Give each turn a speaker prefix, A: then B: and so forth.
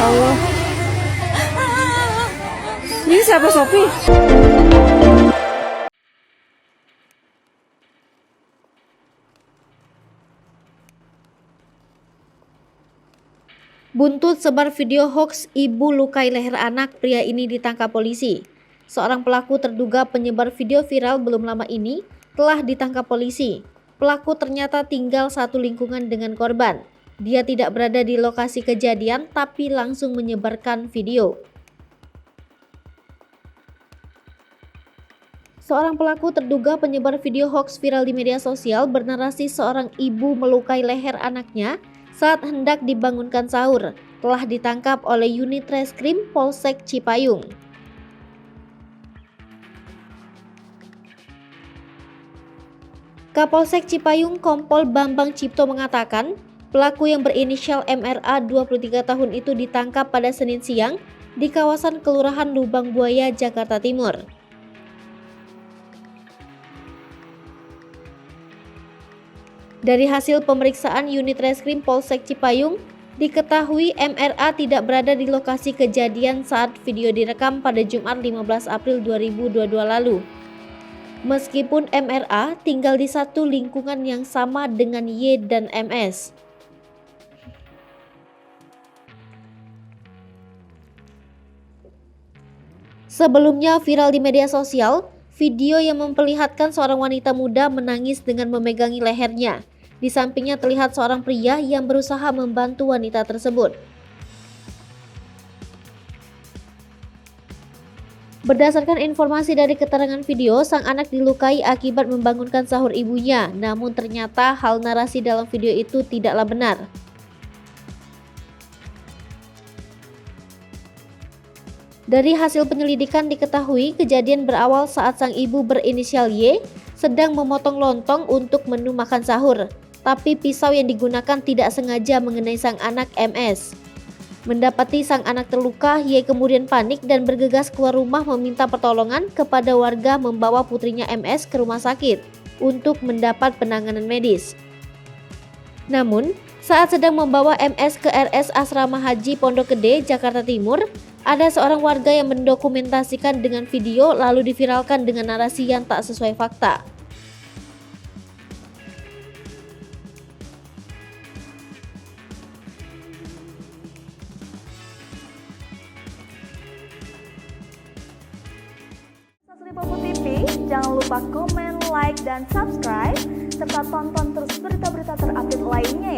A: Allah. Ini siapa Sopi? Buntut sebar video hoax ibu lukai leher anak, pria ini ditangkap polisi. Seorang pelaku terduga penyebar video viral belum lama ini telah ditangkap polisi. Pelaku ternyata tinggal satu lingkungan dengan korban. Dia tidak berada di lokasi kejadian tapi langsung menyebarkan video. Seorang pelaku terduga penyebar video hoax viral di media sosial bernarasi seorang ibu melukai leher anaknya saat hendak dibangunkan sahur, telah ditangkap oleh unit reskrim Polsek Cipayung. Kapolsek Cipayung Kompol Bambang Cipto mengatakan, pelaku yang berinisial MRA 23 tahun itu ditangkap pada Senin siang di kawasan Kelurahan Lubang Buaya, Jakarta Timur. Dari hasil pemeriksaan unit reskrim Polsek Cipayung, diketahui MRA tidak berada di lokasi kejadian saat video direkam pada Jumat 15 April 2022 lalu. Meskipun MRA tinggal di satu lingkungan yang sama dengan Y dan MS. Sebelumnya viral di media sosial, video yang memperlihatkan seorang wanita muda menangis dengan memegangi lehernya. Di sampingnya terlihat seorang pria yang berusaha membantu wanita tersebut. Berdasarkan informasi dari keterangan video, sang anak dilukai akibat membangunkan sahur ibunya. Namun ternyata hal narasi dalam video itu tidaklah benar. Dari hasil penyelidikan diketahui kejadian berawal saat sang ibu berinisial Y sedang memotong lontong untuk menu makan sahur, tapi pisau yang digunakan tidak sengaja mengenai sang anak MS. Mendapati sang anak terluka, Y kemudian panik dan bergegas keluar rumah meminta pertolongan kepada warga membawa putrinya MS ke rumah sakit untuk mendapat penanganan medis. Namun, saat sedang membawa MS ke RS Asrama Haji Pondok Gede, Jakarta Timur, ada seorang warga yang mendokumentasikan dengan video lalu diviralkan dengan narasi yang tak sesuai fakta.
B: TV, jangan lupa komen, like, dan subscribe, serta tonton terus berita-berita terupdate lainnya ya.